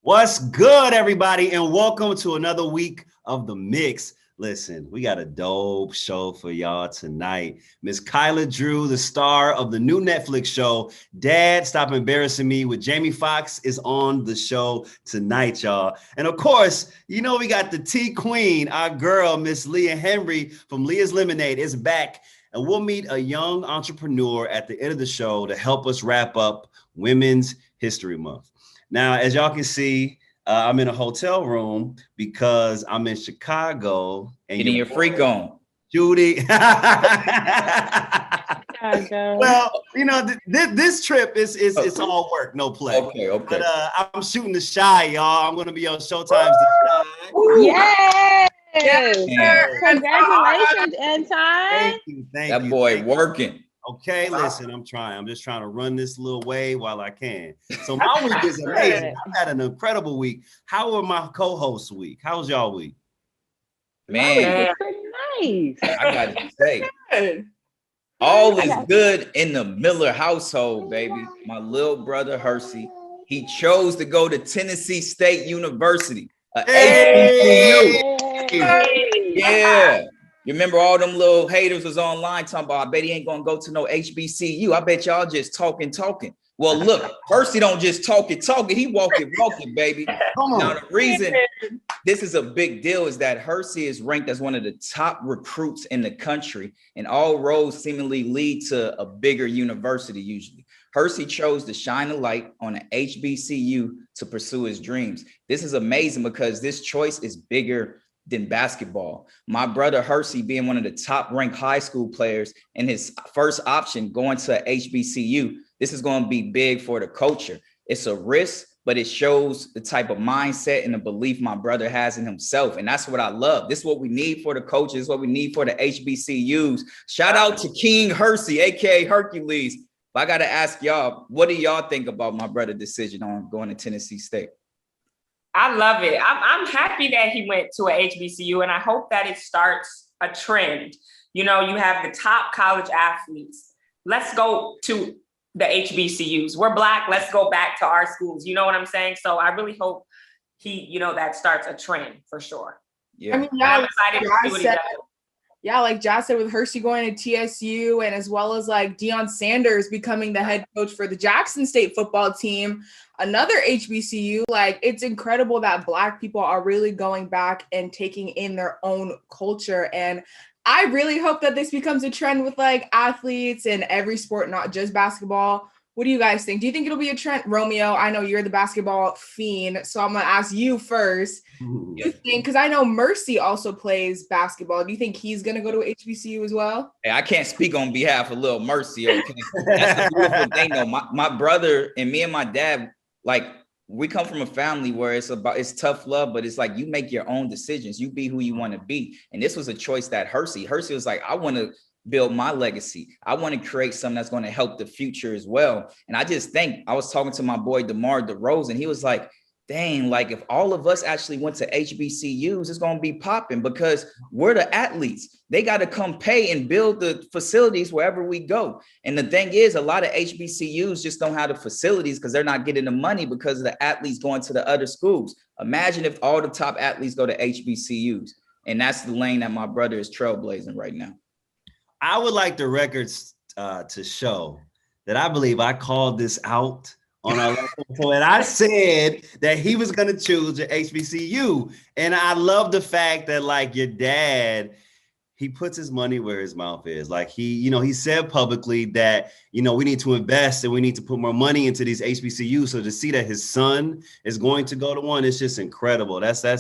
What's good, everybody, and welcome to another week of The Mix. Listen, we got a dope show for y'all tonight. Miss Kyla Drew, the star of the new Netflix show, Dad, Stop Embarrassing Me with Jamie Foxx, is on the show tonight, y'all. And of course, you know we got the Tea Queen, our girl, Miss Leah Henry from Leah's Lemonade is back. And we'll meet a young entrepreneur at the end of the show to help us wrap up Women's History Month. Now, as y'all can see, I'm in a hotel room because I'm in Chicago. And getting your freak on. Judy. Well, you know, this trip is it's all work, no play. Okay. But I'm shooting the Shy, y'all. I'm going to be on Showtime's The Shy. Yes! Yes, Congratulations, Anton. Thank you. That boy working. Okay, listen, I'm just trying to run this little way while I can. So my week is amazing. I've had an incredible week. How were my co-hosts' week? How was y'all week? Man, Pretty nice. I got to say, all is good in the Miller household, baby. My little brother, Hersey, he chose to go to Tennessee State University, HBCU. Yeah. You remember all them little haters was online talking about, I bet he ain't gonna go to no HBCU. I bet y'all just talking. Well, look, Hersey don't just talk it, he walking, baby. Now, the reason this is a big deal is that Hersey is ranked as one of the top recruits in the country, and all roads seemingly lead to a bigger university usually. Hersey chose to shine a light on an HBCU to pursue his dreams. This is amazing because this choice is bigger than basketball. My brother Hersey being one of the top ranked high school players and his first option going to HBCU, this is going to be big for the culture. It's a risk, but it shows the type of mindset and the belief my brother has in himself. And that's what I love. This is what we need for the coaches, what we need for the HBCUs. Shout out to King Hersey, AKA Hercules. But I got to ask y'all, what do y'all think about my brother's decision on going to Tennessee State? I love it. I'm happy that he went to a HBCU, and I hope that it starts a trend. You know, you have the top college athletes. Let's go to the HBCUs. We're Black. Let's go back to our schools. You know what I'm saying? So I really hope that starts a trend for sure. Yeah. I mean, I'm excited to see what he does. Yeah, like Josh said, with Hersey going to TSU, and as well as like Deion Sanders becoming the head coach for the Jackson State football team, another HBCU, like it's incredible that Black people are really going back and taking in their own culture. And I really hope that this becomes a trend with like athletes in every sport, not just basketball. What do you guys think? Do you think it'll be a trend? Romeo, I know you're the basketball fiend, so I'm going to ask you first. Do you think, because I know Mercy also plays basketball, do you think he's going to go to HBCU as well? Hey, I can't speak on behalf of Lil Mercy, okay? That's the beautiful thing, though. My brother and me and my dad, like, we come from a family where it's tough love, but it's like you make your own decisions. You be who you want to be. And this was a choice that Hersey was like, I want to build my legacy. I want to create something that's going to help the future as well. And I just think, I was talking to my boy DeMar DeRozan, and he was like, dang, like if all of us actually went to HBCUs, it's going to be popping because we're the athletes. They got to come pay and build the facilities wherever we go. And the thing is, a lot of HBCUs just don't have the facilities because they're not getting the money because of the athletes going to the other schools. Imagine if all the top athletes go to HBCUs. And that's the lane that my brother is trailblazing right now. I would like the records to show that I believe I called this out on our show, and I said that he was going to choose the HBCU. And I love the fact that like your dad, he puts his money where his mouth is. Like he said publicly that, we need to invest and we need to put more money into these HBCUs. So to see that his son is going to go to one, it's just incredible. That's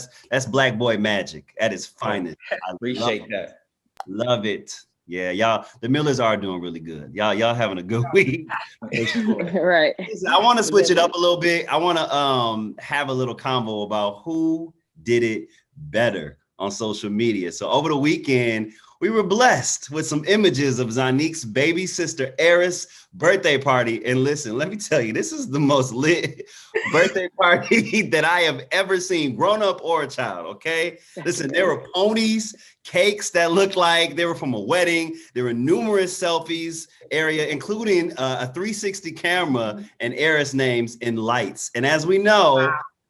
Black boy magic at its finest. I appreciate that. Love it. Yeah, y'all, the Millers are doing really good. Y'all having a good week. Right. Listen, I want to switch it up a little bit. I want to have a little convo about who did it better on social media. So over the weekend, we were blessed with some images of Zanique's baby sister Eris' birthday party. And listen, let me tell you, this is the most lit birthday party that I have ever seen, grown up or a child, okay? Listen, there were ponies, cakes that looked like they were from a wedding. There were numerous selfies area, including a 360 camera and Eris names in lights. And as we know,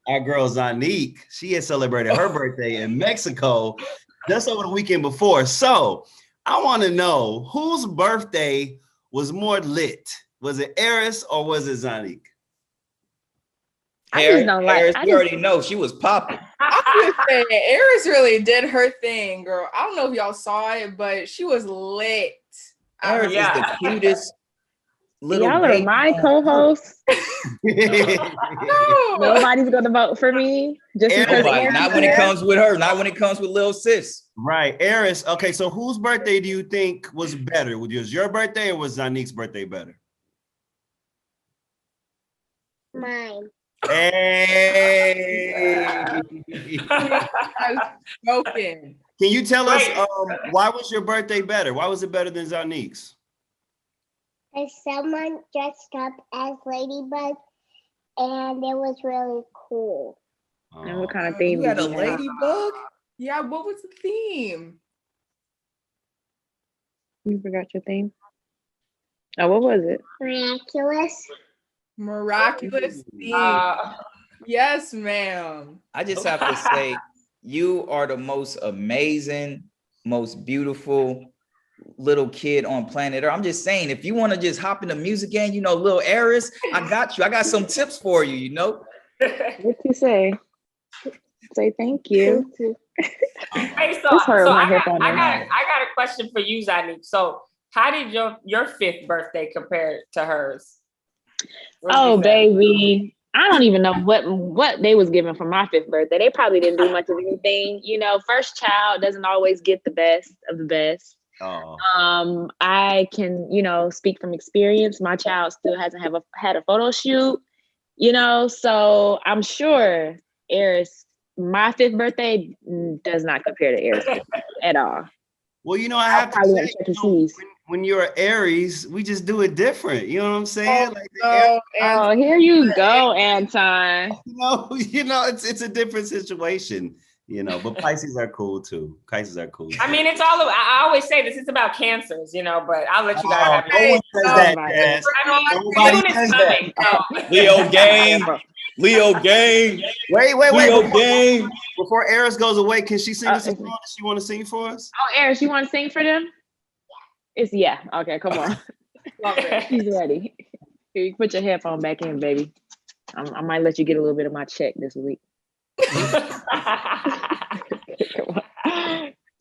our girl Zanique, she had celebrated her birthday in Mexico just over the weekend before. So I want to know whose birthday was more lit. Was it Eris or was it Zanique? I just don't like. Harris, we already know she was popping. I'm just saying, Eris really did her thing, girl. I don't know if y'all saw it, but she was lit. Harris is the cutest little Y'all are baby. my co-hosts. No. Nobody's gonna vote for me just because. Nobody. Aaron's Not when there. it comes with her. Not when it comes with Lil Sis. Right, Eris. Okay, so whose birthday do you think was better? Was your birthday or was Zanique's birthday better? Mine. Hey. I've spoken. Can you tell us Wait. why was your birthday better? Why was it better than Zanique's? And someone dressed up as Ladybug, and it was really cool. And what kind of theme You got a did you have? ladybug? Yeah, what was the theme? You forgot your theme. Oh, what was it? Miraculous. Miraculous theme. Yes, ma'am. I just have to say, you are the most amazing, most beautiful little kid on planet Earth. I'm just saying, if you want to just hop in the music game, you know, Lil Eris, I got you. I got some tips for you, you know? What you say? Say thank you. Hey, so, This hurt so my I hip got on there. I got a question for you, Zanique. So how did your fifth birthday compare to hers? What Oh, would you say? baby. I don't even know what they was giving for my fifth birthday. They probably didn't do much of anything. You know, first child doesn't always get the best of the best. Oh. I can, speak from experience. My child still hasn't had a photo shoot, so I'm sure Eris, my fifth birthday does not compare to Eris at all. Well, I have probably to went say, to Chuck E. Cheese. when you're an Aries, we just do it different. You know what I'm saying? And Here you go, Anton. It's a different situation. But Pisces are cool too. Pisces are cool. I mean, it's all. I always say this. It's about cancers, but I'll let you guys have it. No one says that, my Jazz. I mean, Nobody June is says coming. that. So. Leo gang. Leo gang. Wait. Leo gang. Before Eris goes away, can she sing us a song that she want to sing for us? Oh, Eris, you want to sing for them? Yeah. Okay, come on. love it. She's ready. Here, you put your headphone back in, baby. I might let you get a little bit of my check this week.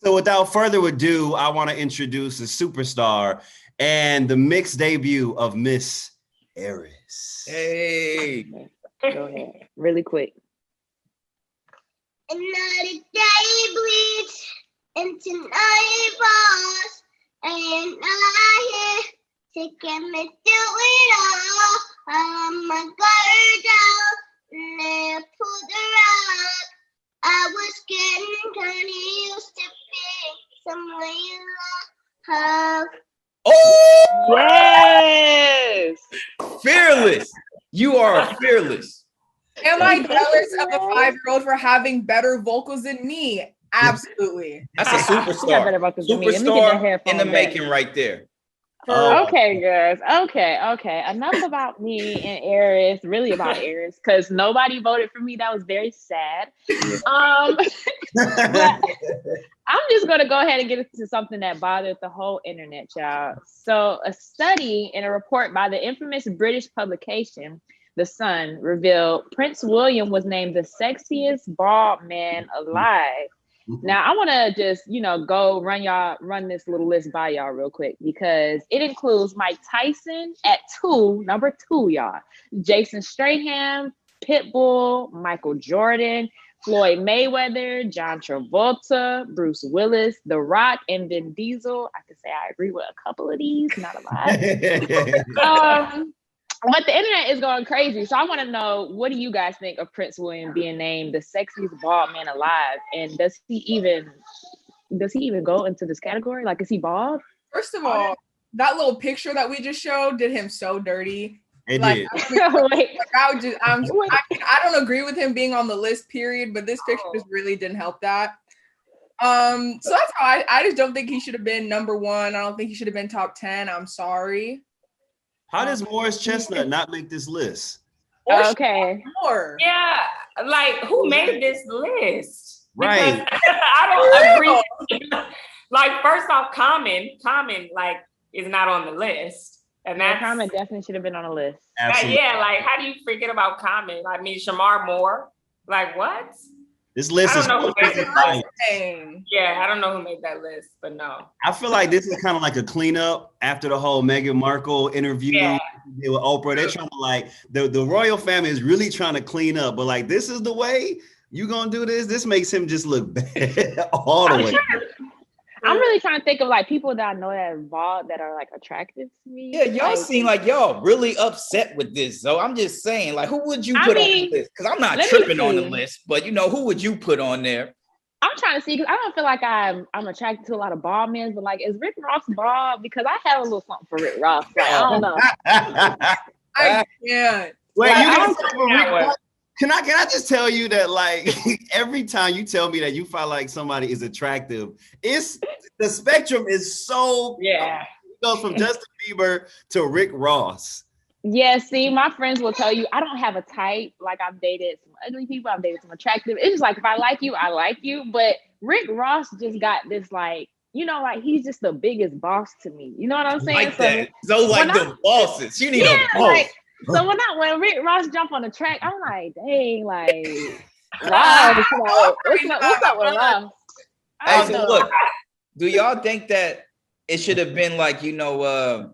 So without further ado, I want to introduce a superstar and the mixed debut of Miss Eris. Hey. Go ahead. Really quick. Another day bleeds into night falls, and I here to get me through it all. My guard down, and then pull the rug. I was getting kinda used to being someone you love. Oh, Yes. fearless. You are fearless. Am I jealous of a 5-year-old for having better vocals than me? Absolutely. That's a She got better superstar. vocals than me. Let me get that Superstar headphone in the back. making right there. Okay, girls. Okay. Enough about me and Eris. Really about Eris, because nobody voted for me. That was very sad. But I'm just going to go ahead and get into something that bothered the whole internet, y'all. So a study in a report by the infamous British publication, The Sun, revealed Prince William was named the sexiest bald man alive. Now, I want to just, go run this little list by y'all real quick, because it includes Mike Tyson at number 2, y'all. Jason Statham, Pitbull, Michael Jordan, Floyd Mayweather, John Travolta, Bruce Willis, The Rock, and Vin Diesel. I can say I agree with a couple of these, not a lot. But the internet is going crazy. So I want to know, what do you guys think of Prince William being named the sexiest bald man alive? And does he even go into this category? Like, is he bald? First of all, that little picture that we just showed did him so dirty. It Like, did. Wait, I don't agree with him being on the list, period, but this picture just really didn't help that. So that's how I just don't think he should have been number 1. I don't think he should have been top 10. I'm sorry. How does Morris Chestnut not make this list? Okay. More. Yeah, like who made this list? Right. Because I don't agree. Like, first off, Common, like, is not on the list. And Yeah, that's Common definitely should have been on the list. Absolutely. yeah, like, how do you forget about Common? I mean, Shamar Moore. Like, what? This list I is don't know who made this list. Dang. Yeah, I don't know who made that list, but no. I feel like this is kind of like a cleanup after the whole Meghan Markle interview Yeah. with Oprah. They're trying to like the royal family is really trying to clean up, but like this is the way you gonna do this. This makes him just look bad all the way. I'm really trying to think of like people that I know that are involved that are like attractive to me. Yeah, y'all Like, seem like y'all really upset with this. So I'm just saying, like, who would you I put on mean, the list? Because I'm not let me tripping on the see. list, but you know, who would you put on there? I'm trying to see because I don't feel like I'm attracted to a lot of bald men, but like, is Rick Ross bald? Because I have a little something for Rick Ross. Like, I don't know. I can't. Wait, Like, you I can don't say for that Rick way. Ross? Can I just tell you that like every time you tell me that you feel like somebody is attractive, it's the spectrum is so Yeah. it goes from Justin Bieber to Rick Ross. Yeah, see, my friends will tell you I don't have a type. Like, I've dated some ugly people, I've dated some attractive. It's just like if I like you, I like you. But Rick Ross just got this like, you know, like he's just the biggest boss to me. You know what I'm saying? Like that. So like when the bosses. You need Yeah, a boss. like, so when Rick Ross jump on the track, I'm like, dang, like, wow, what's up with Ross? I Hey, don't so know. look, do y'all think that it should have been like, you know,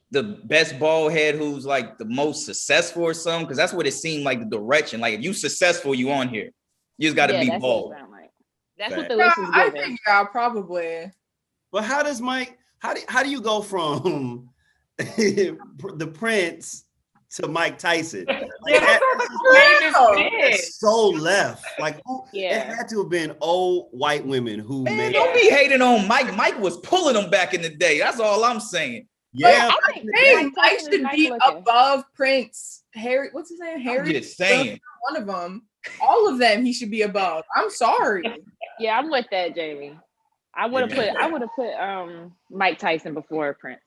the best bald head who's like the most successful or something? Because that's what it seemed like, the direction. Like, if you successful, you on here. You just got to Yeah, be that's what it bald. sound like. That's what Fact. the Yeah, list is I giving. think yeah, probably. But how does Mike? How do you go from the Prince to Mike Tyson? Like, Yeah, that's what made this that's list. so left. Like who, it Yeah. had to have been old white women who Man, made. don't be hating on Mike. Mike was pulling them back in the day. That's all I'm saying. Yeah, I think Hey, Mike Mike Tyson is should nice be looking. above Prince. Harry, what's his name? I'm Harry. just saying. One of them. All of them, he should be above. I'm sorry. Yeah, I'm with that, Jamie. I would have put Mike Tyson before Prince.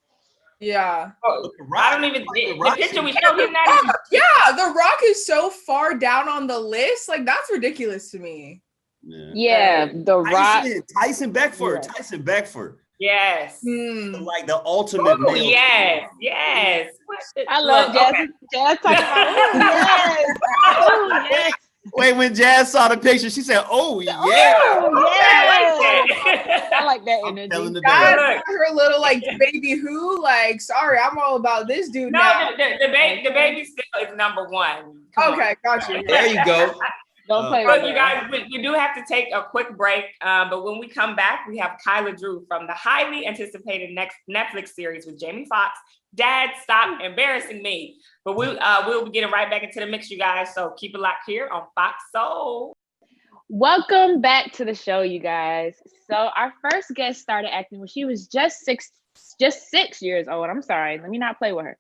Yeah. Oh, The Rock- I don't even The the Rock picture we should- showed him that. Yeah, The Rock is so far down on the list. Like, that's ridiculous to me. Yeah, The Rock. Tyson Beckford. Yeah. Tyson Beckford. Yes. Like the ultimate Oh, male. yes. What the- I love look, Jazz. okay. Jazz talking about, oh, yes. Oh, yes. Wait, when Jazz saw the picture, she said, "Oh yeah." Oh, yes. I I like that I'm energy. telling the God, day. Look. her little like baby who, like, sorry, I'm all about this dude No, now. the baby still is number one. Come on. Okay, got you. There you go. Don't play But with you that. guys, we do have to take a quick break. But when we come back, we have Kyla Drew from the highly anticipated next Netflix series with Jamie Foxx, Dad, Stop Embarrassing Me. But we'll be getting right back into the mix, you guys. So keep it locked here on Fox Soul. Welcome back to the show, you guys. So our first guest started acting when she was just 6 years old. I'm sorry, let me not play with her.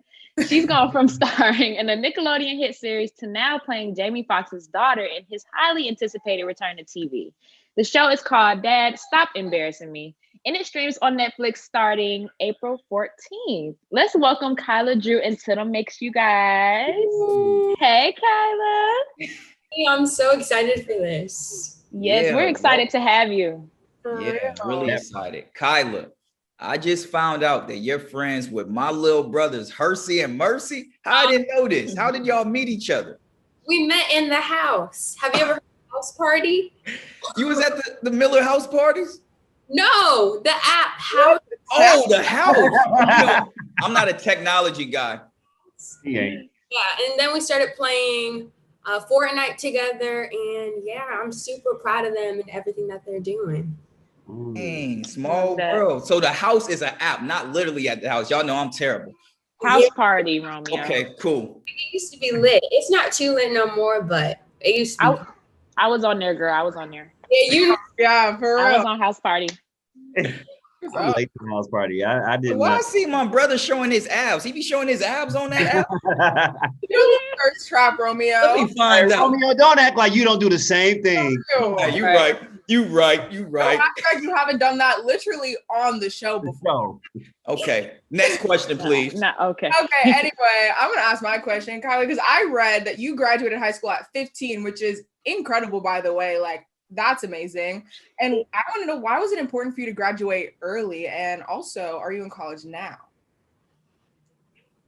She's gone from starring in the Nickelodeon hit series to now playing Jamie Foxx's daughter in his highly anticipated return to TV. The show is called Dad, Stop Embarrassing Me, and it streams on Netflix starting April 14th. Let's welcome Kyla Drew into the mix, you guys. Hey, Kyla. Hey, I'm so excited for this. Yes, Yeah, we're excited to have you. For Yeah, real. really excited. Kyla, I just found out that you're friends with my little brothers, Hersey and Mercy. I didn't know this. How did y'all meet each other? We met in the house. Have you ever heard of house party? You was at the Miller house parties? No, the app house. Oh, the house. You know, I'm not a technology guy. He ain't. Yeah, and then we started playing Fortnite together, and yeah, I'm super proud of them and everything that they're doing. Dang, small Love that. world. So the house is an app, not literally at the house. Y'all know I'm terrible. House Yeah, party, Romeo. Okay, cool. it used to be lit. It's not too lit no more, but it used to be. I was on there, girl. I was on there. Yeah, you Yeah, for I was real. on house party. I'm late to the house party. I did Why I not. see my brother showing his abs? He be showing his abs on that app? You're the first trap, Let Romeo. me find out. Romeo, don't act like you don't do the same thing. Yeah, you're right. You right. Don't act like you haven't done that literally on the show before. Okay. Next question, please. Okay. Okay. Anyway, I'm gonna ask my question, Kyla, because I read that you graduated high school at 15, which is incredible, by the way. Like, that's amazing. And I want to know, why was it important for you to graduate early? And also, are you in college now?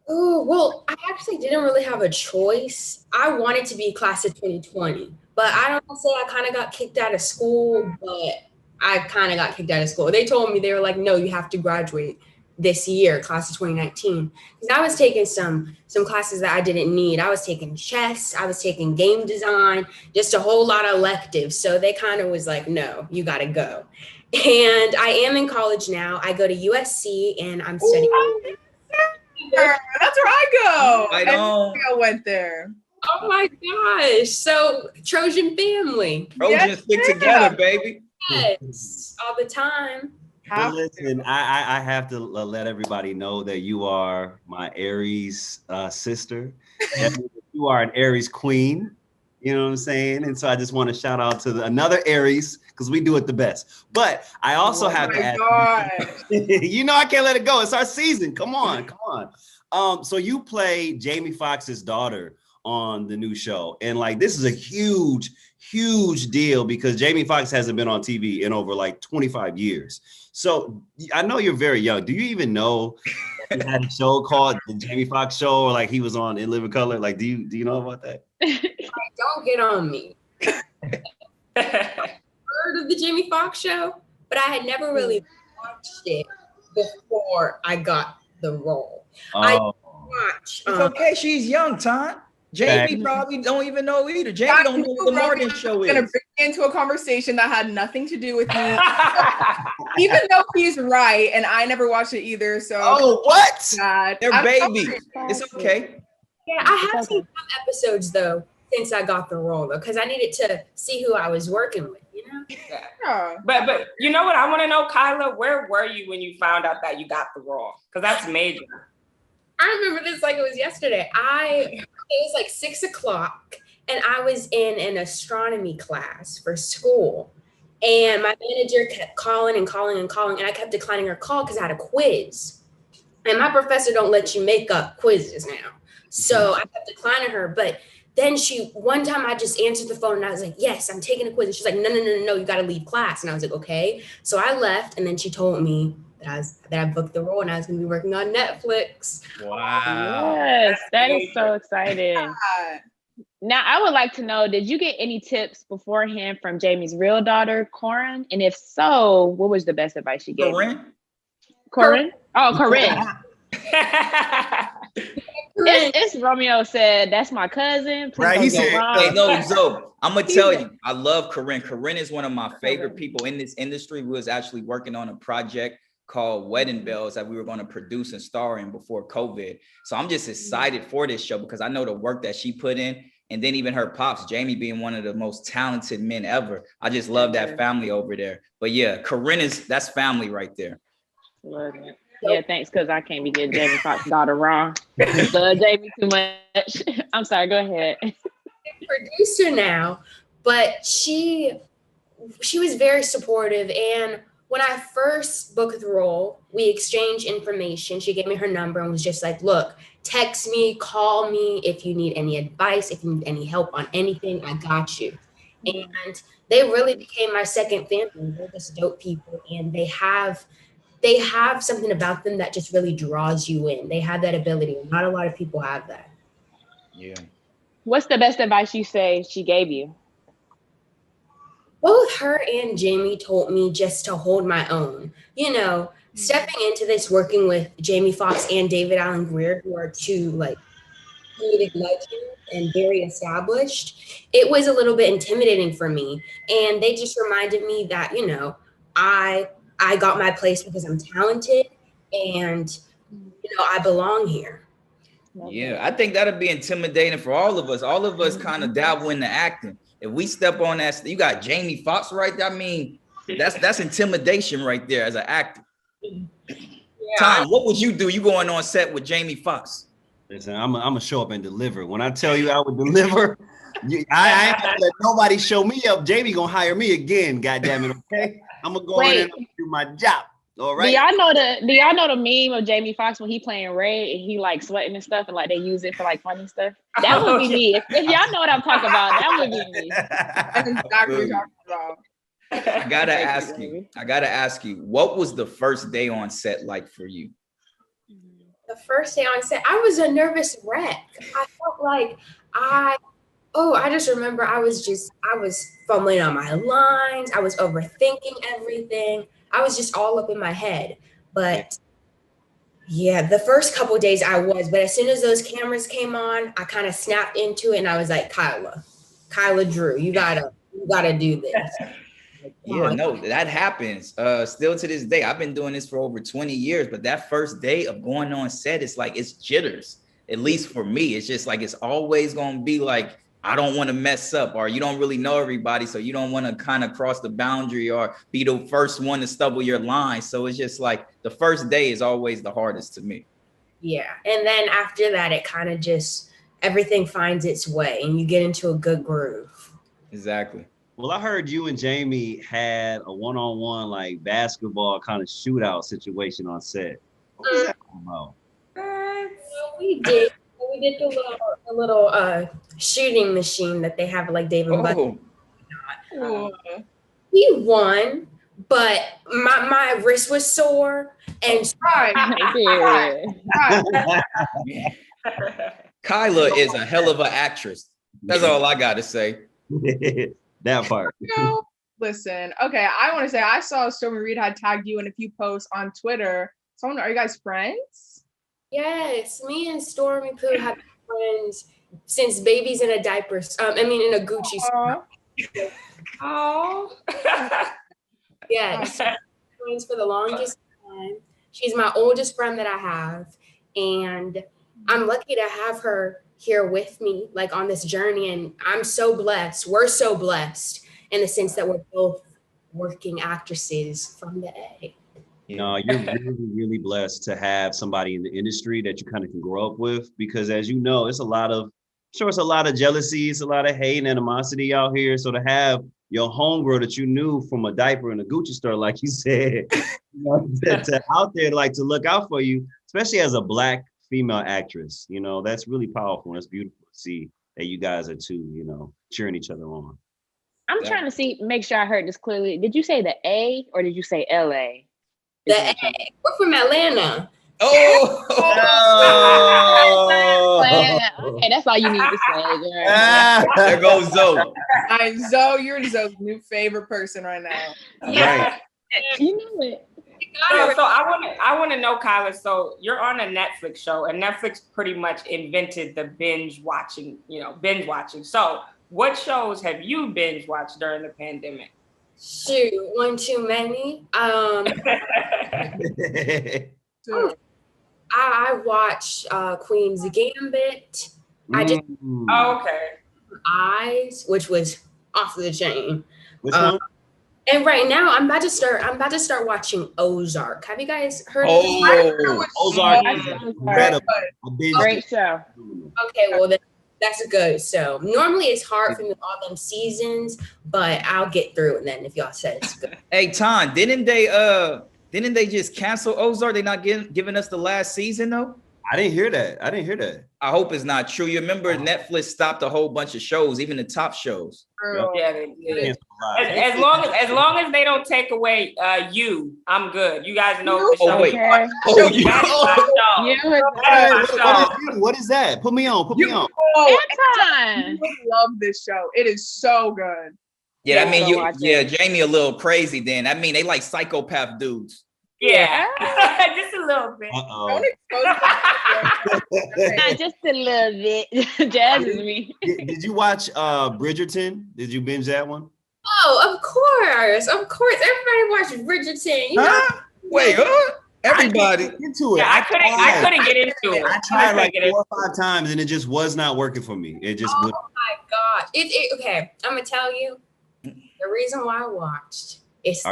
Oh, well, I actually didn't really have a choice. I wanted to be class of 2020, but I don't say I kind of got kicked out of school, but I kind of got kicked out of school. They told me, they were like, no, you have to graduate this year, class of 2019. Because I was taking some classes that I didn't need. I was taking chess, I was taking game design, just a whole lot of electives. So they kind of was like, no, you got to go. And I am in college now. I go to USC and I'm studying. That's where I go. I know. I went there. Oh my gosh. So Trojan family. Trojans stick together, baby. Yes. All the time. Well, listen, I have to let everybody know that you are my Aries sister. You are an Aries queen. You know what I'm saying? And so I just want to shout out to another Aries, because we do it the best. But I also have to ask, you know, I can't let it go. It's our season. Come on. So you play Jamie Foxx's daughter on the new show. And like, this is a huge deal, because Jamie Foxx hasn't been on TV in over like 25 years. So I know you're very young. Do you even know that he had a show called The Jamie Foxx Show, or like he was on In Living Color? Like, do you know about that? Don't get on me. Heard of the Jamie Foxx Show, but I had never really watched it before I got the role. I watched. It's okay. She's young, Tom. Jamie probably don't even know either. Jamie don't know what the Morgan Show is. Gonna bring me into a conversation that had nothing to do with me, even though he's right, and I never watched it either. So what? They're babies. It's okay. Yeah, I have seen some episodes though since I got the role, though, because I needed to see who I was working with. You know. Yeah. But you know what I want to know, Kyla? Where were you when you found out that you got the role? Because that's major. I remember this like it was yesterday. It was like 6:00 and I was in an astronomy class for school. And my manager kept calling and I kept declining her call because I had a quiz. And my professor don't let you make up quizzes now. So I kept declining her. But then one time I just answered the phone and I was like, yes, I'm taking a quiz. And she's like, no, you got to leave class. And I was like, okay. So I left, and then she told me that I booked the role and I was going to be working on Netflix. Wow. Yes, that is so exciting. Now, I would like to know, did you get any tips beforehand from Jamie's real daughter, Corinne? And if so, what was the best advice you gave? Corinne? Oh, Corinne. It's Romeo said, that's my cousin. Please right, he said, hey, no, Zoe, I'm going to tell you, I love Corinne. Corinne is one of my favorite people in this industry. We was actually working on a project called Wedding Bells that we were going to produce and star in before COVID. So I'm just excited for this show because I know the work that she put in. And then even her pops, Jamie being one of the most talented men ever. I just love that family over there. But yeah, Corinne that's family right there. Love it. Yeah, thanks, because I can't be getting Jamie Foxx's daughter wrong. Love Jamie too much. I'm sorry, go ahead. Producer now, but she was very supportive. And when I first booked the role, we exchanged information. She gave me her number and was just like, look, text me, call me if you need any advice, if you need any help on anything, I got you. And they really became my second family. They're just dope people, and they have something about them that just really draws you in. They have that ability. Not a lot of people have that. Yeah. What's the best advice you say she gave you? Both her and Jamie told me just to hold my own. You know, stepping into this, working with Jamie Foxx and David Allen Greer, who are two like comedic legends and very established, it was a little bit intimidating for me. And they just reminded me that, you know, I got my place because I'm talented and, you know, I belong here. Yeah, I think that'll be intimidating for all of us. All of us kind of dabble in the acting. If we step on that, you got Jamie Foxx right there. I mean, that's intimidation right there as an actor. Yeah. Tom, what would you do? You going on set with Jamie Foxx? Listen, I'm gonna show up and deliver. When I tell you I would deliver, I ain't gonna let nobody show me up. Jamie gonna hire me again. Goddamn it. Okay, I'm gonna go in and do my job. All right. Do y'all know the meme of Jamie Foxx when he playing Ray and he like sweating and stuff and like they use it for like funny stuff? That would be me. If y'all know what I'm talking about, that would be me. That's exactly what you're talking about. I gotta ask you, what was the first day on set like for you? The first day on set, I was a nervous wreck. I felt like I just remember I was fumbling on my lines. I was overthinking everything. I was just all up in my head. But yeah, the first couple of days I was, but as soon as those cameras came on, I kind of snapped into it and I was like, Kyla Drew, you gotta do this. Yeah, no, that happens. Still to this day, I've been doing this for over 20 years, but that first day of going on set, it's like, it's jitters. At least for me, it's just like, it's always going to be like, I don't want to mess up, or you don't really know everybody. So you don't want to kind of cross the boundary or be the first one to stubble your line. So it's just like the first day is always the hardest to me. Yeah. And then after that, it kind of just, everything finds its way and you get into a good groove. Exactly. Well, I heard you and Jamie had a one-on-one like basketball kind of shootout situation on set. What was that about? We did the little shooting machine that they have like David Buck. He won, but my wrist was sore and Kyla is a hell of an actress. That's all I got to say. That part. Listen, okay, I want to say I saw Stormy Reed had tagged you in a few posts on Twitter. So are you guys friends? Yes, me and Stormy Pooh have been friends since babies in a diaper. In a Gucci store. Oh. Yes, friends for the longest time. She's my oldest friend that I have, and I'm lucky to have her here with me, like on this journey. And I'm so blessed. We're so blessed in the sense that we're both working actresses from the A. No, you're really, really blessed to have somebody in the industry that you kind of can grow up with, because as you know, it's a lot of jealousy, it's a lot of hate and animosity out here. So to have your homegirl that you knew from a diaper in a Gucci store, like you said, to out there like to look out for you, especially as a Black female actress, that's really powerful. And it's beautiful to see that you guys are too, cheering each other on. I'm trying to make sure I heard this clearly. Did you say the A or did you say LA? The A. We're from Atlanta. Oh. Okay, that's all you need to say, girl. There goes Zoe. Zoe, you're Zoe's new favorite person right now. Yeah. Right. You know it. So I want to know, Kyla. So you're on a Netflix show, and Netflix pretty much invented the binge watching. So what shows have you binge watched during the pandemic? Shoot, one too many. I watched Queen's Gambit. I just Eyes, which was off the chain. Which one? And right now, I'm about to start watching Ozark. Have you guys heard of Ozark? Incredible. Great show. Okay, well that's good. So normally it's hard for me with all them seasons, but I'll get through it then if y'all said it's good. Hey, Ton, didn't they just cancel Ozark? They not giving us the last season though? I didn't hear that. I hope it's not true. You remember Netflix stopped a whole bunch of shows, even the top shows. Yeah, they did. As long as they don't take away you, I'm good. You guys know the show. Oh wait. What is that? Put me on. I love this show. It is so good. Yeah, I mean, Jamie a little crazy then. I mean, they like psychopath dudes. Yeah, just a little bit. Just a little bit. Jazz is me. Did you watch Bridgerton? Did you binge that one? Oh, of course. Everybody watched Bridgerton. Wait, everybody into it. Yeah, I couldn't get into it. I tried like 4 or 5 times and it just was not working for me. It just my God. Okay, I'm gonna tell you the reason why I watched. It's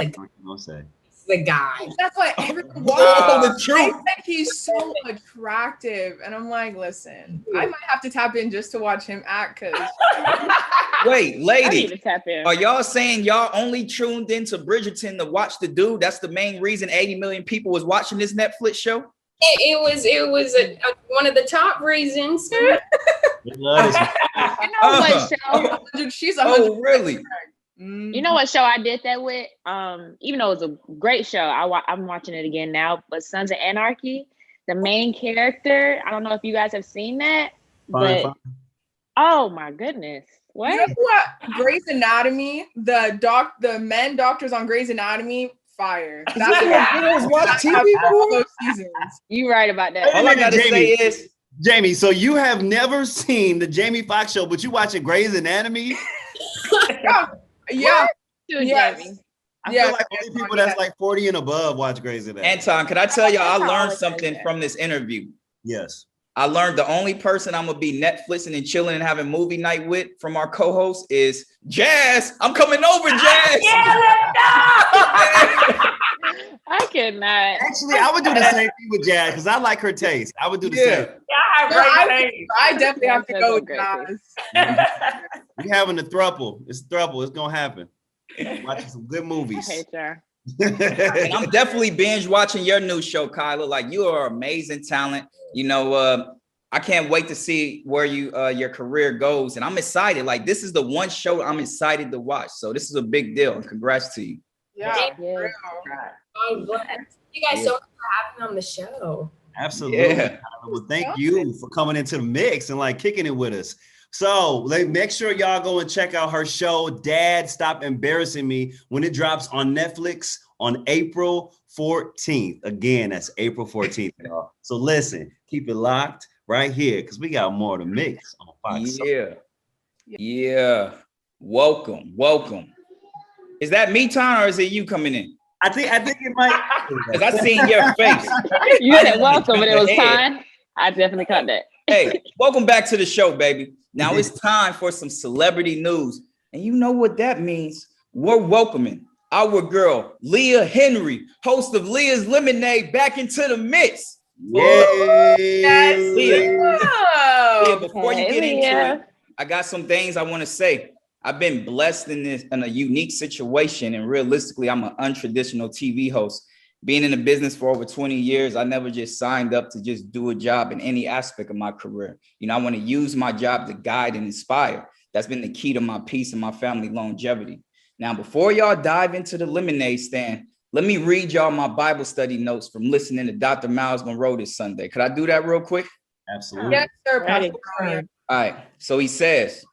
the guy. That's why everyone The truth. I said he's so attractive, and I'm like, listen, I might have to tap in just to watch him act. Cause Wait, I need lady, to tap in. are y'all saying y'all only tuned into Bridgerton to watch the dude? That's the main reason 80 million people was watching this Netflix show? It was one of the top reasons. You know what show? She's Oh, really? You know what show I did that with? Even though it was a great show, I'm watching it again now. But Sons of Anarchy, the main character. I don't know if you guys have seen that, but oh my goodness, what? You know what? Grey's Anatomy, the men doctors on Grey's Anatomy, fire. That's watch TV all those seasons. You right about that. All I gotta say is, Jamie, so you have never seen the Jamie Foxx show, but you watching Grey's Anatomy? Yeah. Yes. I feel like only people that's like 40 and above watch Grey's Anatomy. Anton, can I tell you, I Anton learned always says something that. from this interview. Yes. I learned the only person I'm gonna be Netflixing and chilling and having movie night with from our co-host is Jazz. I'm coming over, Jazz. I cannot. Actually, I would do the same thing with Jazz because I like her taste. I would do the same. I definitely have to go with Great Nas. We having a throuple. It's a throuple. It's gonna happen. Watching some good I movies. hate y'all. And I'm definitely binge watching your new show, Kyla. Like, you are amazing talent. You know, I can't wait to see where your career goes. And I'm excited. Like, this is the one show I'm excited to watch. So this is a big deal. And congrats to you. Yeah. Yes. I'm glad. Thank you guys so much for having me on the show. Absolutely. Yeah. Well, thank you for coming into the mix and like kicking it with us. So make sure y'all go and check out her show, Dad, Stop Embarrassing Me, when it drops on Netflix on April 14th. Again, that's April 14th, y'all. So listen, keep it locked right here because we got more to mix on Fox. Yeah. Welcome. Is that me, Ton, or is it you coming in? I think it might. Because I seen your face. You said welcome, and it was time. I definitely caught that. Hey, welcome back to the show, baby. Now it's time for some celebrity news. And you know what that means? We're welcoming our girl, Leah Henry, host of Leah's Lemonade, back into the mix. Yay! Leah, before you get into Leah. it, I got some things I want to say. I've been blessed in a unique situation, and realistically, I'm an untraditional TV host. Being in the business for over 20 years, I never just signed up to just do a job in any aspect of my career. You know, I want to use my job to guide and inspire. That's been the key to my peace and my family longevity. Now, before y'all dive into the lemonade stand, let me read y'all my Bible study notes from listening to Dr. Miles Monroe this Sunday. Could I do that real quick? Absolutely. Yes, sir. Ready. Pastor. All right. So he says,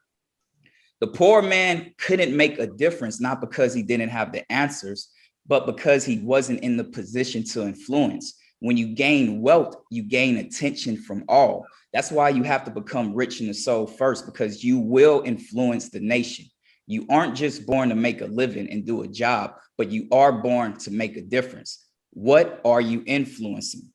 the poor man couldn't make a difference, not because he didn't have the answers, but because he wasn't in the position to influence. When you gain wealth, you gain attention from all. That's why you have to become rich in the soul first, because you will influence the nation. You aren't just born to make a living and do a job, but you are born to make a difference. What are you influencing?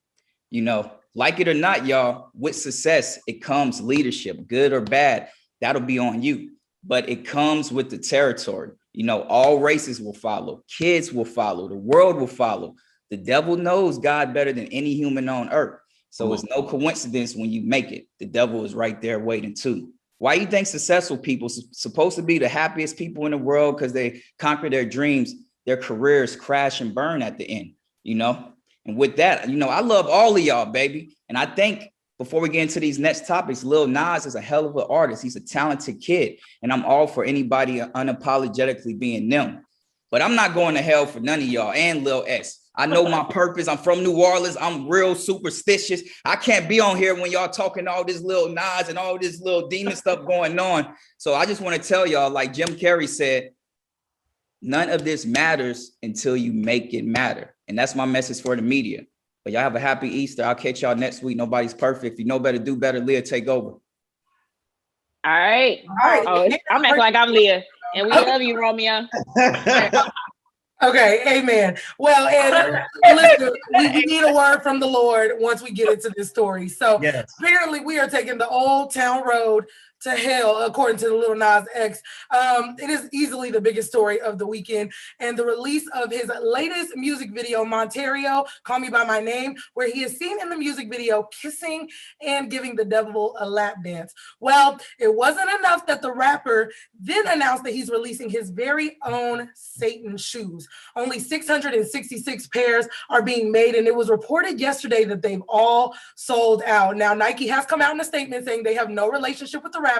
You know, like it or not, y'all, with success, it comes leadership, good or bad. That'll be on you. But it comes with the territory. You know, all races will follow. Kids will follow. The world will follow. The devil knows God better than any human on earth. So it's no coincidence when you make it. The devil is right there waiting too. Why you think successful people supposed to be the happiest people in the world? Because they conquer their dreams, their careers crash and burn at the end, you know? And with that, you know, I love all of y'all, baby. And I think before we get into these next topics, Lil Nas is a hell of an artist. He's a talented kid. And I'm all for anybody unapologetically being them. But I'm not going to hell for none of y'all and Lil X. I know my purpose. I'm from New Orleans. I'm real superstitious. I can't be on here when y'all talking all this Lil Nas and all this little demon stuff going on. So I just want to tell y'all, like Jim Carrey said, none of this matters until you make it matter. And that's my message for the media. But y'all have a happy Easter. I'll catch y'all next week. Nobody's perfect. If you know better, do better. Leah, take over. All right. Oh, I'm acting like I'm Leah. And we love you, Romeo. Okay, amen. Well, and listen, we need a word from the Lord once we get into this story. So Yes. apparently we are taking the Old Town Road to hell, according to the Lil Nas X. It is easily the biggest story of the weekend, and the release of his latest music video, MONTERO, Call Me By My Name, where he is seen in the music video kissing and giving the devil a lap dance. Well, it wasn't enough that the rapper then announced that he's releasing his very own Satan shoes. Only 666 pairs are being made, and it was reported yesterday that they've all sold out. Now, Nike has come out in a statement saying they have no relationship with the rapper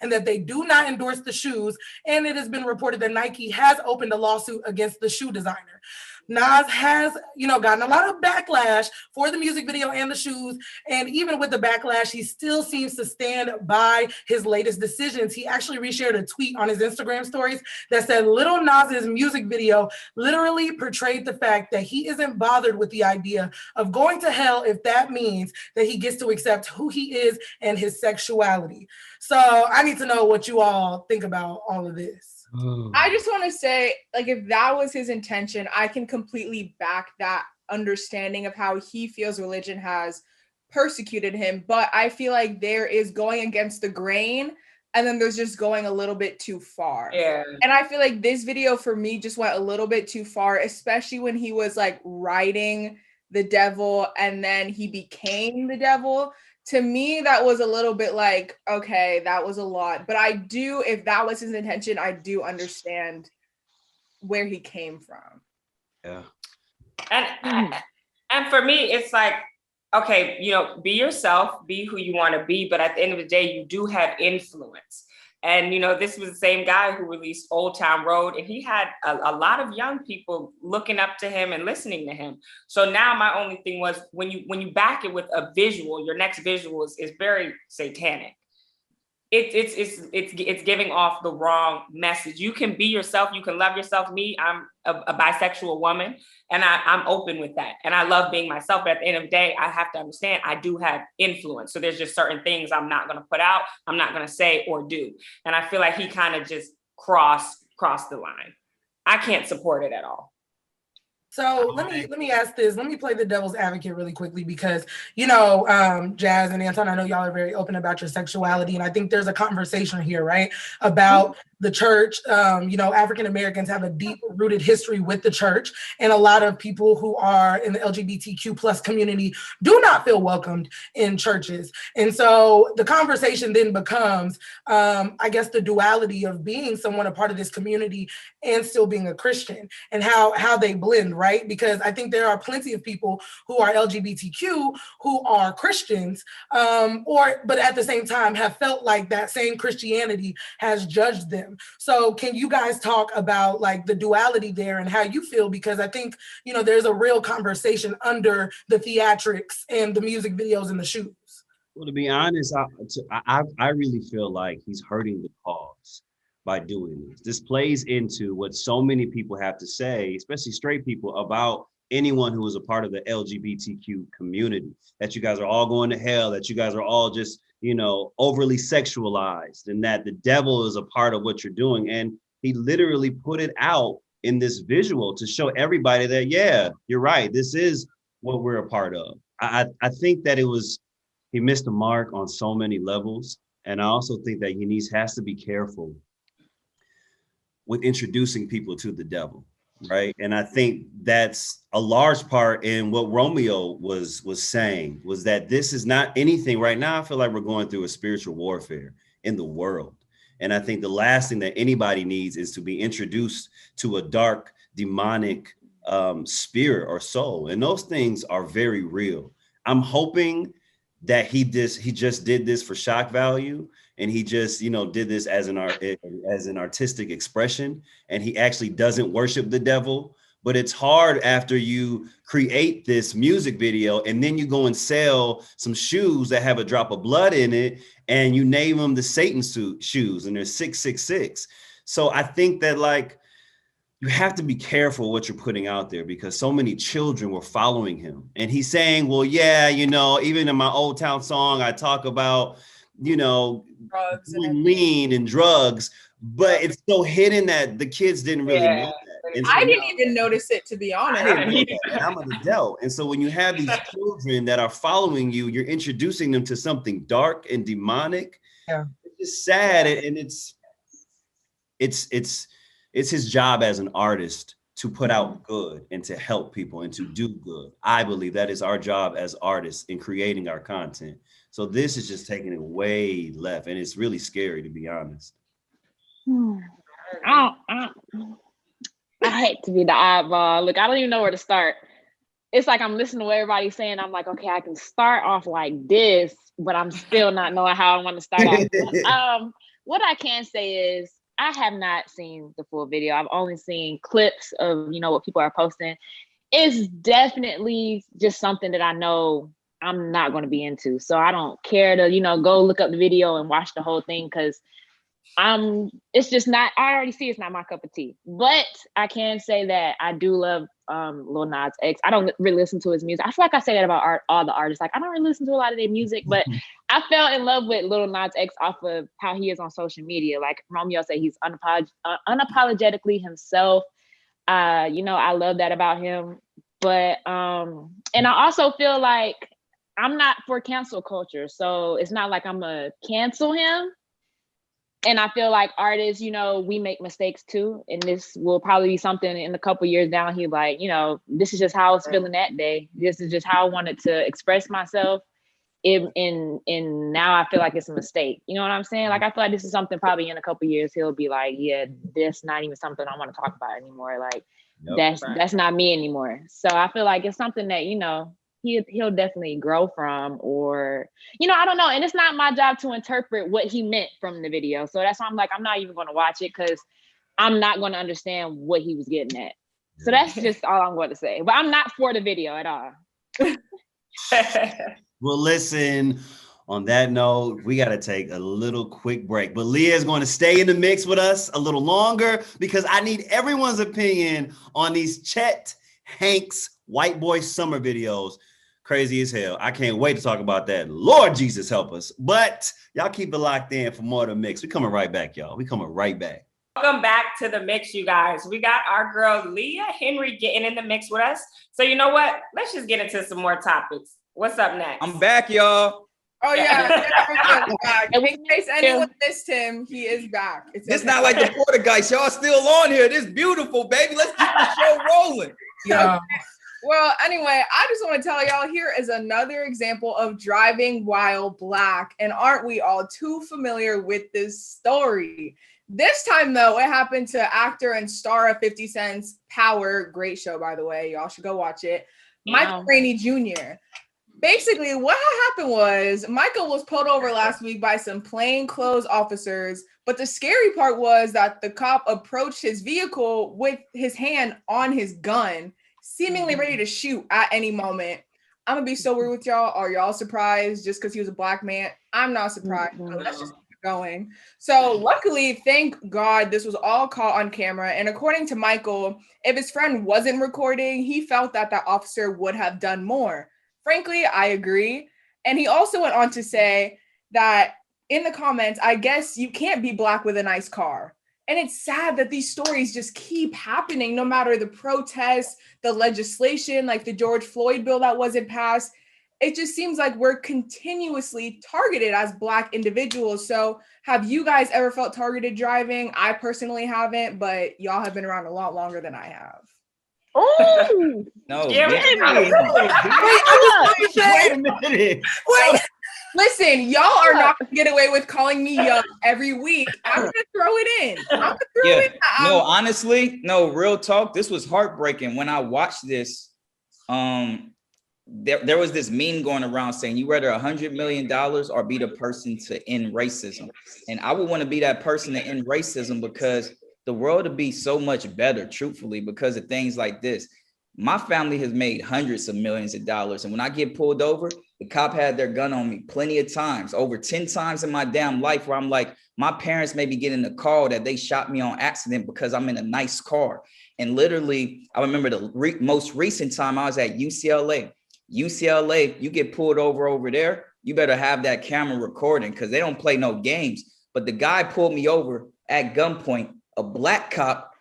and that they do not endorse the shoes, and it has been reported that Nike has opened a lawsuit against the shoe designer. Nas has, gotten a lot of backlash for the music video and the shoes. And even with the backlash, he still seems to stand by his latest decisions. He actually reshared a tweet on his Instagram stories that said Lil Nas's music video literally portrayed the fact that he isn't bothered with the idea of going to hell if that means that he gets to accept who he is and his sexuality. So I need to know what you all think about all of this. I just want to say, if that was his intention, I can completely back that understanding of how he feels religion has persecuted him. But I feel like there is going against the grain, and then there's just going a little bit too far. Yeah. And I feel like this video for me just went a little bit too far, especially when he was riding the devil and then he became the devil. To me, that was a little bit okay, that was a lot. But if that was his intention, I do understand where he came from. Yeah. And for me, it's okay, be yourself, be who you want to be. But at the end of the day, you do have influence. And, this was the same guy who released Old Town Road, and he had a lot of young people looking up to him and listening to him. So now my only thing was when you back it with a visual, your next visual is very satanic. It's giving off the wrong message. You can be yourself. You can love yourself. Me, I'm a bisexual woman, and I'm open with that. And I love being myself. But at the end of the day, I have to understand I do have influence. So there's just certain things I'm not going to put out. I'm not going to say or do. And I feel like he kind of just crossed the line. I can't support it at all. So let me ask this. Let me play the devil's advocate really quickly because, Jazz and Anton, I know y'all are very open about your sexuality. And I think there's a conversation here, right, about the church. African Americans have a deep rooted history with the church. And a lot of people who are in the LGBTQ plus community do not feel welcomed in churches. And so the conversation then becomes, I guess, the duality of being someone a part of this community and still being a Christian and how they blend, right? Because I think there are plenty of people who are LGBTQ who are Christians, but at the same time have felt like that same Christianity has judged them. So can you guys talk about the duality there and how you feel? Because I think, there's a real conversation under the theatrics and the music videos and the shoes. Well, to be honest, I really feel like he's hurting the cause by doing this. This plays into what so many people have to say, especially straight people, about anyone who is a part of the LGBTQ community, that you guys are all going to hell, that you guys are all just, overly sexualized, and that the devil is a part of what you're doing. And he literally put it out in this visual to show everybody that, yeah, you're right, this is what we're a part of. I think that he missed the mark on so many levels. And I also think that he has to be careful with introducing people to the devil, right? And I think that's a large part in what Romeo was saying, was that this is not anything right now. I feel like we're going through a spiritual warfare in the world. And I think the last thing that anybody needs is to be introduced to a dark, demonic spirit or soul. And those things are very real. I'm hoping that he just did this for shock value, and he just did this as an artistic expression, and he actually doesn't worship the devil. But it's hard after you create this music video and then you go and sell some shoes that have a drop of blood in it, and you name them the Satan shoes, and they're 666. So I think that you have to be careful what you're putting out there, because so many children were following him. And he's saying, well, yeah, even in my Old Town song, I talk about, drugs and lean and drugs, but it's so hidden that the kids didn't really know that. And so I didn't even notice it, to be honest. I didn't know that. I'm an adult. And so when you have these children that are following you, you're introducing them to something dark and demonic. Yeah. It's sad, and it's his job as an artist to put out good and to help people and to do good. I believe that is our job as artists in creating our content. So this is just taking it way left, and it's really scary, to be honest. I hate to be the oddball. Look, I don't even know where to start. It's like I'm listening to what everybody's saying. I'm like, okay, I can start off like this, but I'm still not knowing how I want to start off. What I can say is I have not seen the full video. I've only seen clips of, what people are posting. It's definitely just something that I know I'm not going to be into. So I don't care to, go look up the video and watch the whole thing, because it's just not, I already see it's not my cup of tea. But I can say that I do love Lil Nas X. I don't really listen to his music. I feel like I say that about all the artists. Like, I don't really listen to a lot of their music, but I fell in love with Lil Nas X off of how he is on social media. Like Romeo said, he's unapologetically himself. I love that about him. But and I also feel like I'm not for cancel culture. So it's not like I'm gonna cancel him. And I feel like artists, we make mistakes too. And this will probably be something in a couple years down. He's like, this is just how I was feeling that day. This is just how I wanted to express myself. And now I feel like it's a mistake. You know what I'm saying? Like, I feel like this is something probably in a couple years, he'll be like, yeah, this not even something I want to talk about anymore. Like, that's not me anymore. So I feel like it's something that, he'll definitely grow from, or, I don't know. And it's not my job to interpret what he meant from the video. So that's why I'm like, I'm not even going to watch it, because I'm not going to understand what he was getting at. So that's just all I'm going to say. But I'm not for the video at all. Well, listen, on that note, we got to take a little quick break. But Leah is going to stay in the mix with us a little longer, because I need everyone's opinion on these Chet Hanks white boy summer videos. Crazy as hell. I can't wait to talk about that. Lord Jesus help us. But y'all keep it locked in for more of the mix. We coming right back, y'all. We coming right back. Welcome back to the mix, you guys. We got our girl Leah Henry getting in the mix with us. So you know what? Let's just get into some more topics. What's up next? I'm back, y'all. Oh yeah, everyone's back. In case anyone missed him, he is back. It's not like the Porter guys. Y'all still on here. This beautiful, baby. Let's keep the show rolling. Yeah. Well, anyway, I just want to tell y'all, here is another example of driving while black. And aren't we all too familiar with this story? This time, though, it happened to actor and star of 50 Cent's Power. Great show, by the way. Y'all should go watch it. Michael Rainey Jr. Basically, what happened was Michael was pulled over last week by some plainclothes officers. But the scary part was that the cop approached his vehicle with his hand on his gun, seemingly ready to shoot at any moment. I'm gonna be so weird with y'all. Are y'all surprised just because he was a black man? I'm not surprised. But let's just keep it going. So luckily, thank God, this was all caught on camera. And according to Michael, if his friend wasn't recording, he felt that that officer would have done more. Frankly, I agree. And he also went on to say that in the comments, I guess you can't be black with a nice car. And it's sad that these stories just keep happening, no matter the protests, the legislation, like the George Floyd bill that wasn't passed. It just seems like we're continuously targeted as black individuals. So have you guys ever felt targeted driving? I personally haven't, but y'all have been around a lot longer than I have. Oh no! Yeah, Wait a minute. Wait. Listen, y'all are not gonna get away with calling me young every week. I'm gonna throw it in. No, honestly, no, real talk. This was heartbreaking when I watched this. There was this meme going around saying you rather $100 million or be the person to end racism. And I would want to be that person to end racism, because the world would be so much better, truthfully, because of things like this. My family has made hundreds of millions of dollars. And when I get pulled over, the cop had their gun on me plenty of times, over 10 times in my damn life, where I'm like, my parents may be getting a call that they shot me on accident because I'm in a nice car. And literally, I remember the most recent time I was at UCLA. UCLA, you get pulled over there, you better have that camera recording, because they don't play no games. But the guy pulled me over at gunpoint, a black cop,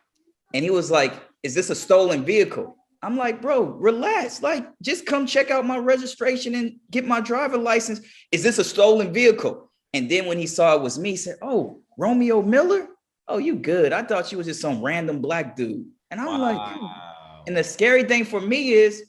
and he was like, is this a stolen vehicle? I'm like, bro, relax. Like, just come check out my registration and get my driver license. Is this a stolen vehicle? And then when he saw it was me, he said, "Oh, Romeo Miller? Oh, you good. I thought you was just some random black dude." And I'm like, and the scary thing for me is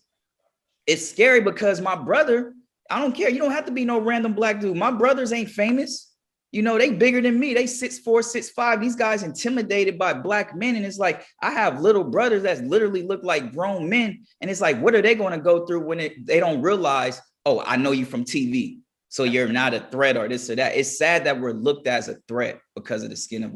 it's scary because my brother, I don't care. You don't have to be no random black dude. My brothers ain't famous. You know, they bigger than me. They 6'4", 6'5". These guys intimidated by black men. And it's like, I have little brothers that literally look like grown men. And it's like, what are they going to go through when they don't realize, oh, I know you from TV, so you're not a threat or this or that. It's sad that we're looked at as a threat because of the skin of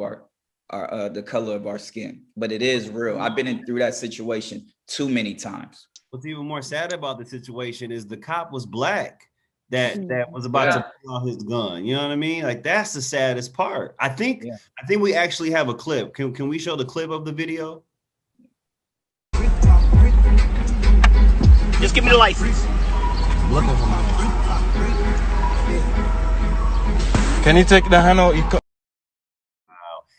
the color of our skin. But it is real. I've been through that situation too many times. What's even more sad about the situation is the cop was black. That was about to pull out his gun. You know what I mean? Like, that's the saddest part. I think we actually have a clip. Can we show the clip of the video? Just give me the license. Looking for my. Can you take the handle?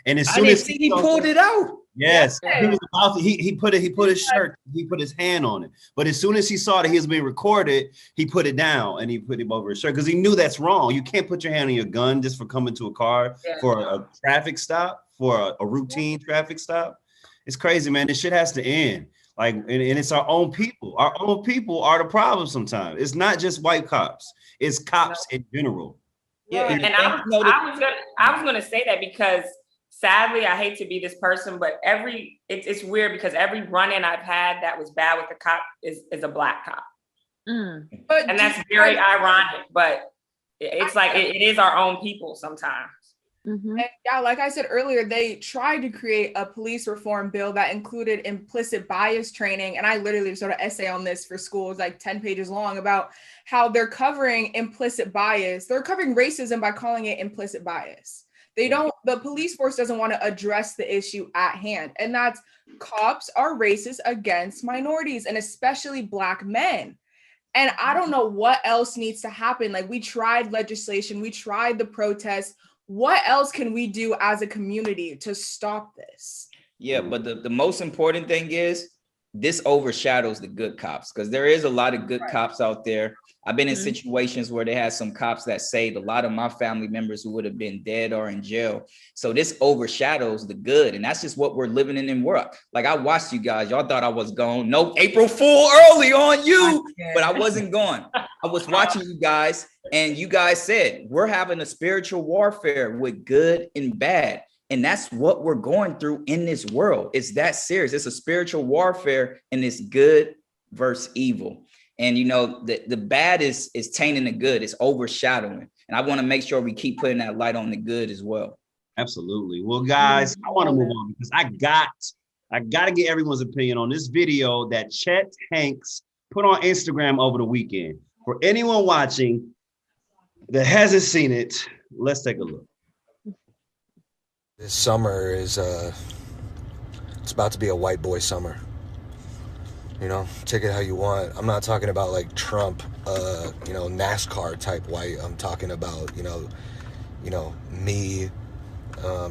And as soon as he pulled it out. Yes, he was about to. He put his hand on it. But as soon as he saw that he was being recorded, he put it down and he put it over his shirt because he knew that's wrong. You can't put your hand on your gun just for coming to a car for a traffic stop, for a routine traffic stop. It's crazy, man. This shit has to end. Like, and it's our own people. Our own people are the problem sometimes. It's not just white cops. It's cops in general. Yeah, and I was gonna say that because sadly, I hate to be this person, but it's weird because every run-in I've had that was bad with the cop is a black cop. And that's very ironic, but it's like it is our own people sometimes. And yeah, like I said earlier, they tried to create a police reform bill that included implicit bias training. And I literally just wrote an essay on this for schools, like 10 pages long, about how they're covering implicit bias. They're covering racism by calling it implicit bias. The police force doesn't want to address the issue at hand. And that's cops are racist against minorities and especially black men. And I don't know what else needs to happen. Like, we tried legislation, we tried the protests. What else can we do as a community to stop this? Yeah, but the most important thing is this overshadows the good cops because there is a lot of good cops out there. I've been in situations where they had some cops that saved a lot of my family members who would have been dead or in jail. So this overshadows the good. And that's just what we're living in work. Like, I watched you guys. Y'all thought I was gone. No, April Fool early on you, but I wasn't gone. I was watching you guys and you guys said, we're having a spiritual warfare with good and bad. And that's what we're going through in this world. It's that serious. It's a spiritual warfare and it's good versus evil. And, you know, the bad is tainting the good. It's overshadowing. And I want to make sure we keep putting that light on the good as well. Absolutely. Well, guys, I want to move on because I got to get everyone's opinion on this video that Chet Hanks put on Instagram over the weekend. For anyone watching that hasn't seen it, let's take a look. This summer is it's about to be a white boy summer. You know, take it how you want. I'm not talking about like Trump, NASCAR type white. I'm talking about, me,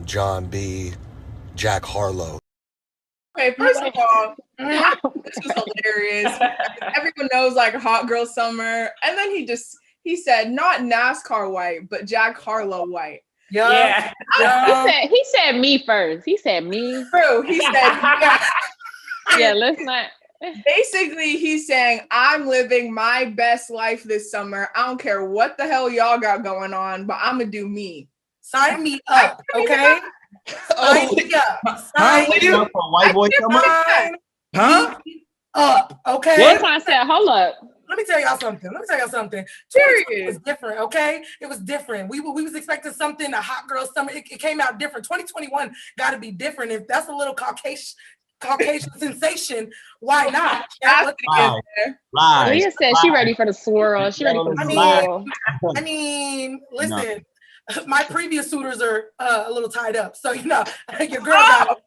John B., Jack Harlow. Okay, first of all, this is hilarious. Everyone knows like Hot Girl Summer. And then he said, not NASCAR white, but Jack Harlow white. Yeah. He said me first. He said me. True. He said, yeah, let's not. Basically, he's saying, I'm living my best life this summer. I don't care what the hell y'all got going on, but I'm going to do me. Sign me up, okay? Sign me up. Sign me up for a white boy summer? Up, okay? That's why I said, hold up. Let me tell y'all something. It was different, okay? It was different. We was expecting something, a hot girl summer. It came out different. 2021 got to be different. If that's a little Caucasian sensation, why not? Lies. Leah said she ready for the swirl. She ready for the swirl. I mean, listen, my previous suitors are a little tied up. So, your girl got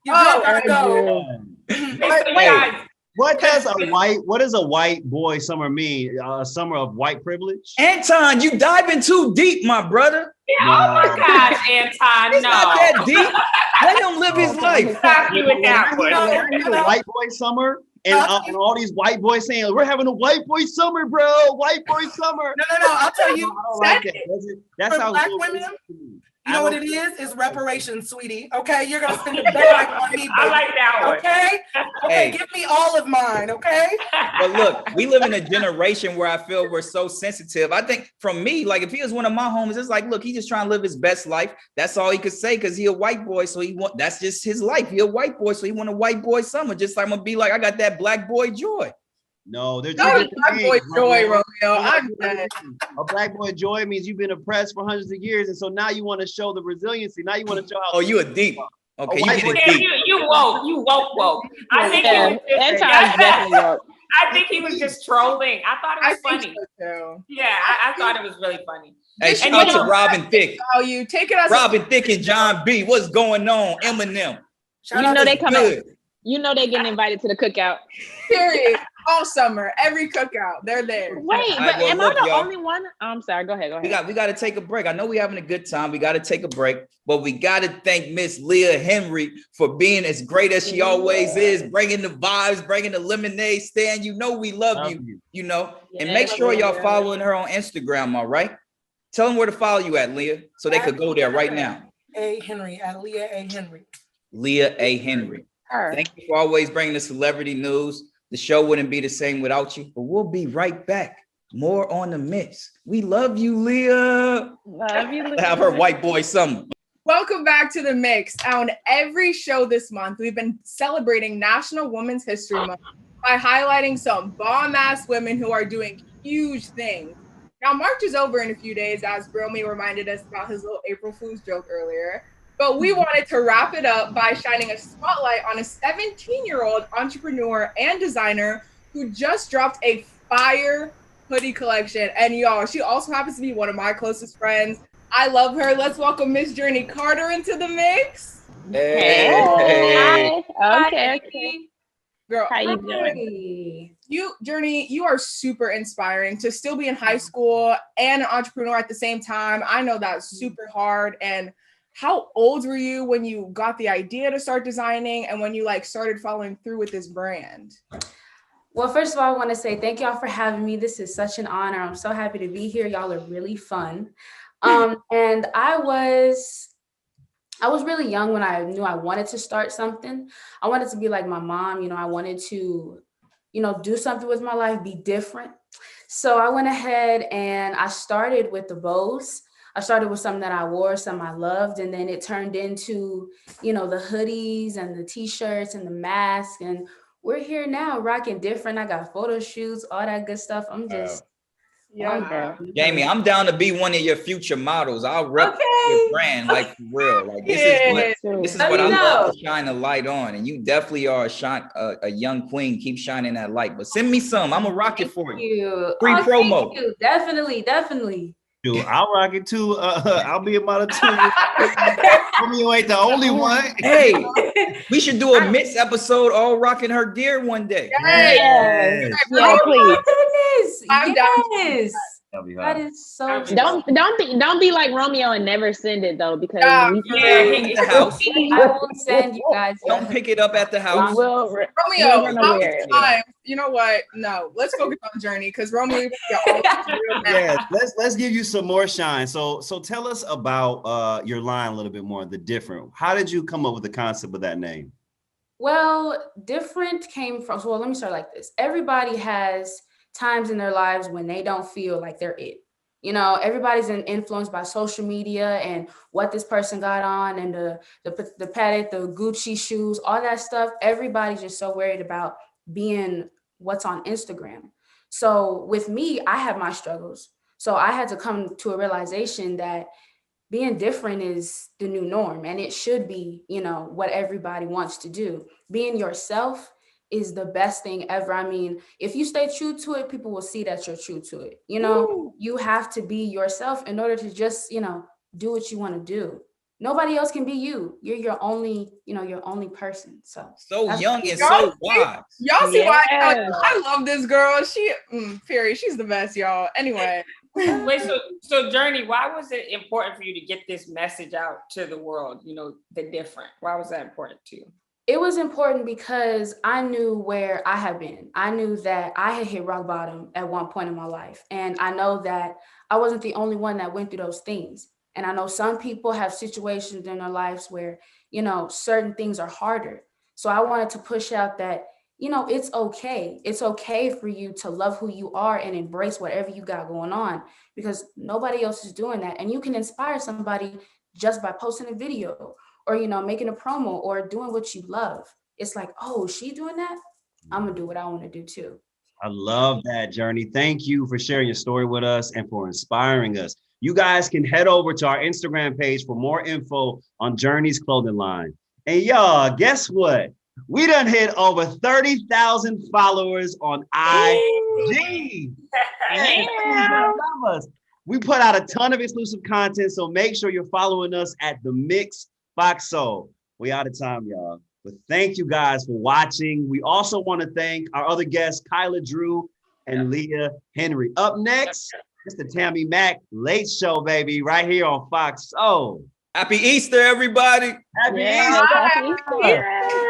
to go. Wait. What does a white boy summer mean? A summer of white privilege? Anton, you diving too deep, my brother. Oh my gosh, Anton, It's no. not that deep. Let him live his life. Stop you with that one. The white boy summer. And all these white boys saying, we're having a white boy summer, bro. White boy summer. No. I'll tell you. I don't like that. That's For how Black women, you know what it is? It's reparations, sweetie. Okay, you're gonna spend the bag on me. I like that one. Okay, Hey. give me all of mine. Okay. But look, we live in a generation where I feel we're so sensitive. I think from me, like if he was one of my homies, it's like, look, he's just trying to live his best life. That's all he could say because he a white boy. So that's just his life. He a white boy, so he want a white boy summer. Just like I'm gonna be like, I got that black boy joy. No, there's Black boy joy, Romeo. I'm dead. A black boy joy means you've been oppressed for hundreds of years, and so now you want to show the resiliency. Now you want to show how. Oh, you a deep. Okay, white you boy- get it deep. You woke. I think he was just, definitely woke. I think he was just trolling. I thought it was funny. So Yeah, I thought it was really funny. Hey, shout out to Robin Thicke. how you take it as Robin Thicke and John B. What's going on? Eminem. Shout You out know to they come Good. You know they getting invited to the cookout. period all summer, every cookout, they're there. Wait, All right, but well, am look, I the y'all. only one? I'm sorry. Go ahead. We got to take a break. I know we're having a good time. We got to take a break, but we got to thank Miss Leah Henry for being as great as she always is, bringing the vibes, bringing the lemonade stand. You know we love you, you know. And make sure y'all following her on Instagram, all right? Tell them where to follow you at, Leah, so they could go there right now. A. Henry, at Leah A. Henry. Leah A. Henry. Her. Thank you for always bringing the celebrity news. The show wouldn't be the same without you, but we'll be right back. More on the mix. We love you, Leah. Love you. Have her white boy summer. Welcome back to The Mix. On every show this month, we've been celebrating National Women's History Month by highlighting some bomb-ass women who are doing huge things. Now, March is over in a few days, as Romeo reminded us about his little April Fool's joke earlier. But we wanted to wrap it up by shining a spotlight on a 17-year-old entrepreneur and designer who just dropped a fire hoodie collection. And y'all, she also happens to be one of my closest friends. I love her. Let's welcome Miss Journey Carter into the mix. Hey. Okay. Girl, How you doing? Journey, you are super inspiring to still be in high school and an entrepreneur at the same time. I know that's super hard. And how old were you when you got the idea to start designing and when you started following through with this brand? Well, first of all, I want to say thank y'all for having me. This is such an honor. I'm so happy to be here. Y'all are really fun. And I was really young when I knew I wanted to start something. I wanted to be like my mom. I wanted to, do something with my life, be different. So I went ahead and I started with the bows. I started with something that I wore, some I loved, and then it turned into, the hoodies and the t-shirts and the mask. And we're here now rocking different. I got photo shoots, all that good stuff. I'm just, Jamie, I'm down to be one of your future models. I'll rep your brand like for real. Like this is what I love to shine a light on. And you definitely are a young queen. Keep shining that light. But send me some. I'm gonna rock it for you. Free promo. Thank you. Definitely. Dude, I'll rock it too. I'll be a model too. Romeo ain't the only one. Hey, we should do a mix episode all rocking her gear one day. Yes. Yeah, please. I'm Yes. That is so. Don't be like Romeo and never send it though, because we the house. I will send you guys. Don't pick it up at the house. Romeo, you know what? No, let's focus on Journey because Romeo. Yeah, let's give you some more shine. So tell us about your line a little bit more. The different. How did you come up with the concept of that name? Well, different came from. So let me start like this. Everybody has times in their lives when they don't feel like they're it. Everybody's influenced by social media and what this person got on and the Patek, the Gucci shoes, all that stuff. Everybody's just so worried about being what's on Instagram. So with me, I have my struggles. So I had to come to a realization that being different is the new norm, and it should be, what everybody wants to do. Being yourself is the best thing ever. I mean, if you stay true to it, people will see that you're true to it. You have to be yourself in order to just, do what you want to do. Nobody else can be you. You're your only, your only person. So young and so wise. Y'all see why I love this girl. Period. She's the best, y'all. Anyway, Wait, so Journey, why was it important for you to get this message out to the world? You know, the different. Why was that important to you? It was important because I knew where I had been. I knew that I had hit rock bottom at one point in my life. And I know that I wasn't the only one that went through those things. And I know some people have situations in their lives where, you know, certain things are harder. So I wanted to push out that, you know, it's okay. It's okay for you to love who you are and embrace whatever you got going on, because nobody else is doing that. And you can inspire somebody just by posting a video or, you know, making a promo or doing what you love. It's like, oh, she doing that? I'm gonna do what I want to do too. I love that, Journey. Thank you for sharing your story with us and for inspiring us. You guys can head over to our Instagram page for more info on Journey's clothing line. And y'all, guess what? We done hit over 30,000 followers on IG. Yeah. Love us. We put out a ton of exclusive content, so make sure you're following us at The Mix Fox Soul. We out of time, y'all. But thank you guys for watching. We also want to thank our other guests, Kyla Drew and Leah Henry. Up next, it's the Tammy Mack Late Show, baby, right here on Fox Soul. Happy Easter, everybody. Happy Yeah, Easter. happy Easter.